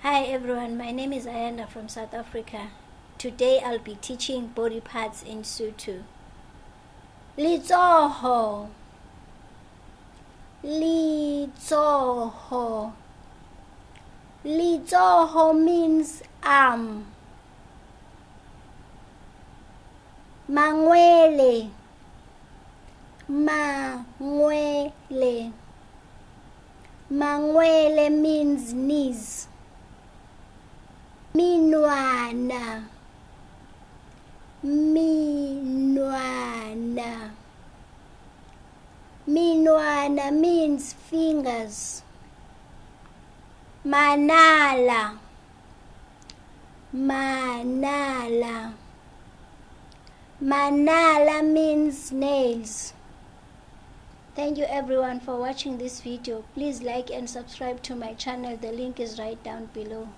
Hi everyone, my name is Ayanda from South Africa. Today I'll be teaching body parts in Sotho. Letsoho. Letsoho. Letsoho means arm. Mangwele. Mangwele. Mangwele means knees. Minwana. Minwana. Minwana means fingers. Manala. Manala. Manala means nails. Thank you everyone for watching this video. Please like and subscribe to my channel. The link is right down below.